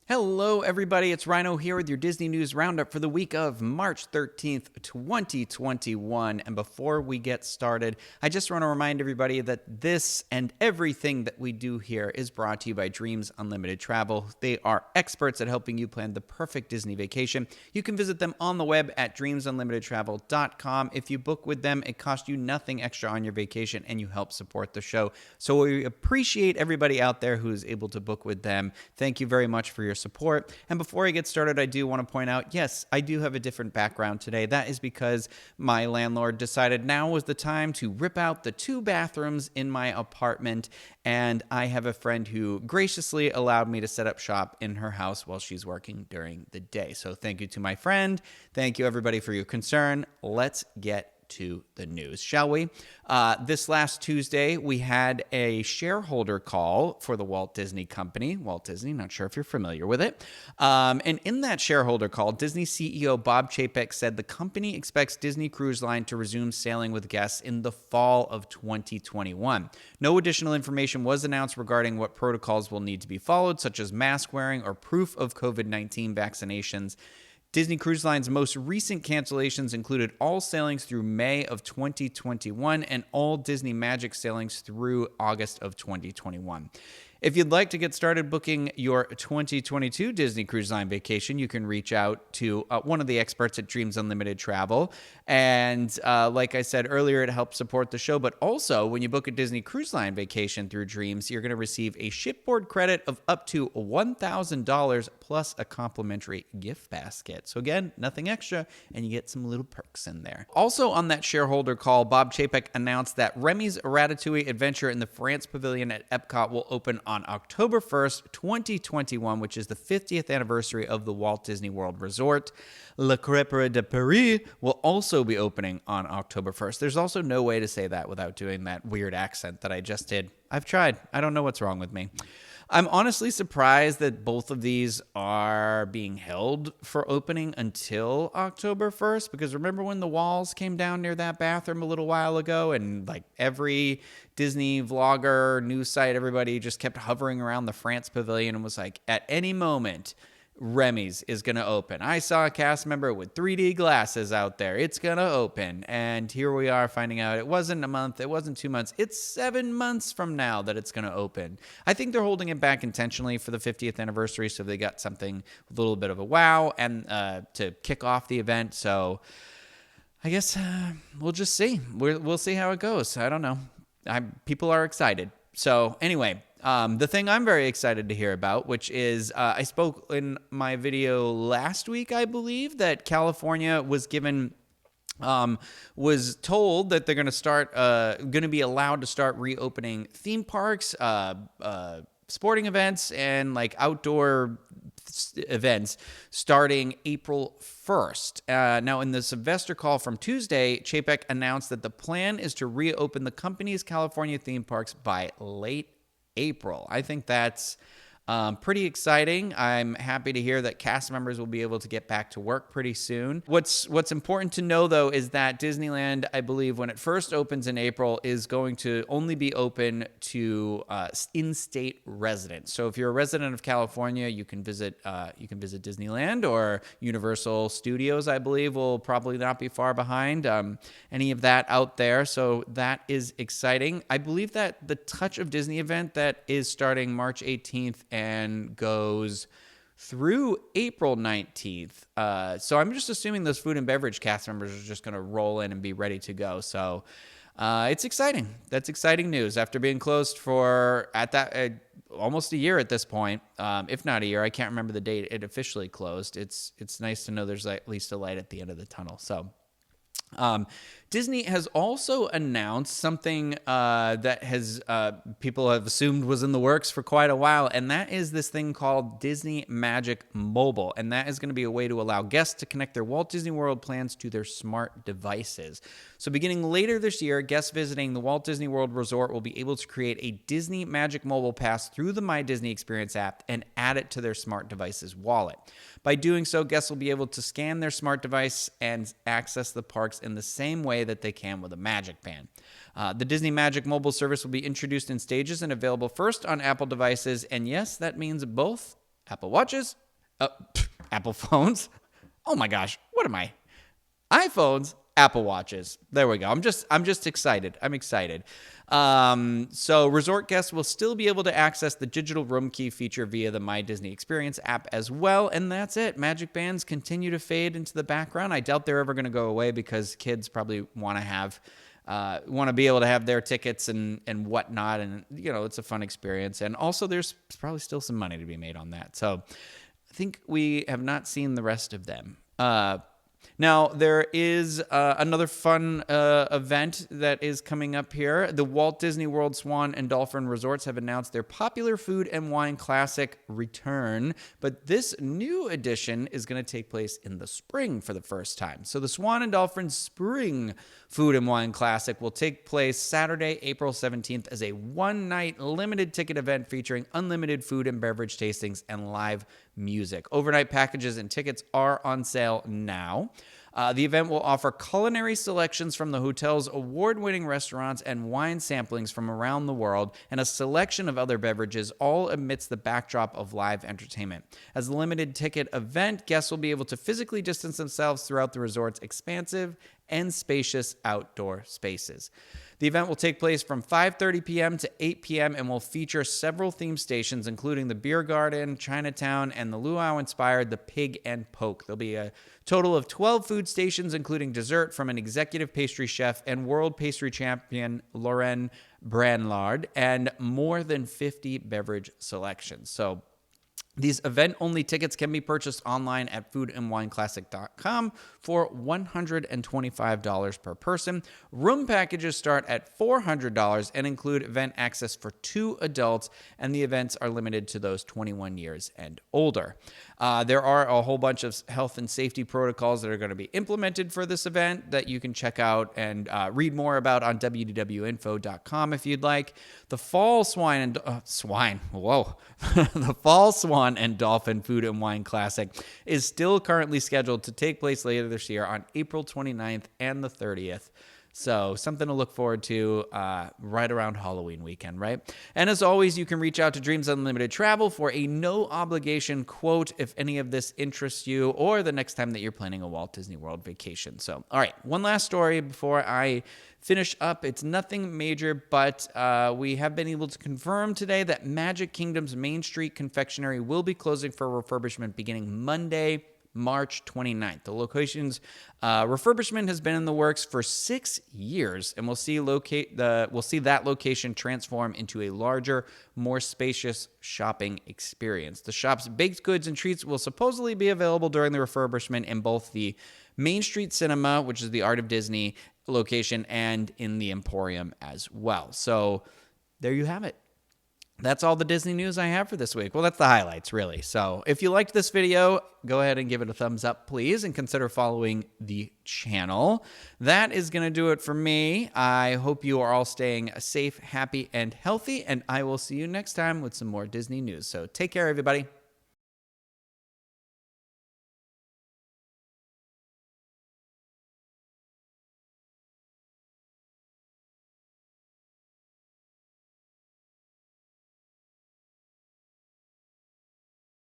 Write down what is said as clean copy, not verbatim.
Hello, everybody. It's Rhino here with your Disney News Roundup for the week of March 13th, 2021. And before we get started, I just want to remind everybody that this and everything that we do here is brought to you by Dreams Unlimited Travel. They are experts at helping you plan the perfect Disney vacation. You can visit them on the web at dreamsunlimitedtravel.com. If you book with them, it costs you nothing extra on your vacation and you help support the show. So we appreciate everybody out there who's able to book with them. Thank you very much for your support. And before I get started, I do want to point out, yes, I do have a different background today. That is because my landlord decided now was the time to rip out the 2 bathrooms in my apartment, and I have a friend who graciously allowed me to set up shop in her house while she's working during the day. So thank you to my friend. Thank you, everybody, for your concern. Let's get to the news, shall we? This last Tuesday, we had a shareholder call for the Walt Disney Company. Walt Disney, not sure if you're familiar with it. And in that shareholder call, Disney CEO Bob Chapek said the company expects Disney Cruise Line to resume sailing with guests in the fall of 2021. No additional information was announced regarding what protocols will need to be followed, such as mask wearing or proof of COVID-19 vaccinations. Disney Cruise Line's most recent cancellations included all sailings through May of 2021 and all Disney Magic sailings through August of 2021. If you'd like to get started booking your 2022 Disney Cruise Line vacation, you can reach out to one of the experts at Dreams Unlimited Travel. And like I said earlier, it helps support the show. But also, when you book a Disney Cruise Line vacation through Dreams, you're going to receive a shipboard credit of up to $1,000 plus a complimentary gift basket. So again, nothing extra, and you get some little perks in there. Also on that shareholder call, Bob Chapek announced that Remy's Ratatouille adventure in the France Pavilion at Epcot will open on October 1st, 2021, which is the 50th anniversary of the Walt Disney World Resort. Le Crêperie de Paris will also be opening on October 1st. There's also no way to say that without doing that weird accent that I just did. I've tried. I don't know what's wrong with me. I'm honestly surprised that both of these are being held for opening until October 1st, because remember when the walls came down near that bathroom a little while ago, and like every Disney vlogger, news site, everybody just kept hovering around the France Pavilion and was like, at any moment, Remy's is going to open. I saw a cast member with 3D glasses out there. It's going to open. And here we are finding out it wasn't a month. It wasn't 2 months. It's 7 months from now that it's going to open. I think they're holding it back intentionally for the 50th anniversary, so they got something a little bit of a wow and to kick off the event. So I guess we'll just see. We'll see how it goes. I don't know. People are excited. So anyway, the thing I'm very excited to hear about, which is I spoke in my video last week, I believe, that California was told that they're going to be allowed to start reopening theme parks, sporting events, and like outdoor events starting April 1st. Now, in the Sylvester call from Tuesday, Chapek announced that the plan is to reopen the company's California theme parks by late April. I think that's pretty exciting. I'm happy to hear that cast members will be able to get back to work pretty soon. What's important to know, though, is that Disneyland, I believe, when it first opens in April, is going to only be open to in-state residents. So if you're a resident of California, you can visit Disneyland, or Universal Studios, I believe, will probably not be far behind any of that out there. So that is exciting. I believe that the Touch of Disney event that is starting March 18th and goes through April 19th. So I'm just assuming those food and beverage cast members are just going to roll in and be ready to go. So it's exciting. That's exciting news. After being closed for almost a year at this point, if not a year, I can't remember the date it officially closed. It's nice to know there's at least a light at the end of the tunnel. So Disney has also announced something that people have assumed was in the works for quite a while, and that is this thing called Disney MagicMobile, and that is going to be a way to allow guests to connect their Walt Disney World plans to their smart devices. So beginning later this year, guests visiting the Walt Disney World Resort will be able to create a Disney MagicMobile Pass through the My Disney Experience app and add it to their smart device's wallet. By doing so, guests will be able to scan their smart device and access the parks in the same way that they can with a Magic Band. The Disney MagicMobile service will be introduced in stages and available first on Apple devices, and yes, that means both Apple Watches, Apple phones. Oh my gosh, what am I? iPhones, Apple Watches. There we go. I'm just excited. I'm excited. So resort guests will still be able to access the digital room key feature via the My Disney Experience app as well. And that's it. Magic bands continue to fade into the background. I doubt they're ever going to go away because kids probably want to be able to have their tickets and whatnot. And, it's a fun experience. And also there's probably still some money to be made on that. So I think we have not seen the rest of them. Now, there is another fun event that is coming up here. The Walt Disney World Swan and Dolphin resorts have announced their popular food and wine classic return, but this new edition is going to take place in the spring for the first time. So the Swan and Dolphin Spring Food and Wine Classic will take place Saturday, April 17th as a one-night limited ticket event featuring unlimited food and beverage tastings and live music. Overnight packages and tickets are on sale now. The event will offer culinary selections from the hotel's award-winning restaurants and wine samplings from around the world, and a selection of other beverages, all amidst the backdrop of live entertainment. As a limited ticket event, guests will be able to physically distance themselves throughout the resort's expansive and spacious outdoor spaces. The event will take place from 5:30 p.m. to 8 p.m. and will feature several theme stations, including the Beer Garden, Chinatown, and the luau-inspired The Pig and Poke. There'll be a total of 12 food stations, including dessert from an executive pastry chef and world pastry champion Lauren Branlard, and more than 50 beverage selections. So these event-only tickets can be purchased online at foodandwineclassic.com for $125 per person. Room packages start at $400 and include event access for 2 adults, and the events are limited to those 21 years and older. There are a whole bunch of health and safety protocols that are going to be implemented for this event that you can check out and read more about on wdwinfo.com if you'd like. The Fall Swan and Dolphin Food and Wine Classic is still currently scheduled to take place later this year on April 29th and the 30th. So something to look forward to right around Halloween weekend, right? And as always, you can reach out to Dreams Unlimited Travel for a no-obligation quote if any of this interests you or the next time that you're planning a Walt Disney World vacation. So, all right, one last story before I finish up. It's nothing major, but we have been able to confirm today that Magic Kingdom's Main Street Confectionery will be closing for refurbishment beginning Monday, March 29th. The location's refurbishment has been in the works for 6 years, and we'll see that location transform into a larger, more spacious shopping experience. The shop's baked goods and treats will supposedly be available during the refurbishment in both the Main Street Cinema, which is the Art of Disney location, and in the Emporium as well. So there you have it. That's all the Disney news I have for this week. Well, that's the highlights, really. So if you liked this video, go ahead and give it a thumbs up, please, and consider following the channel. That is going to do it for me. I hope you are all staying safe, happy, and healthy, and I will see you next time with some more Disney news. So take care, everybody.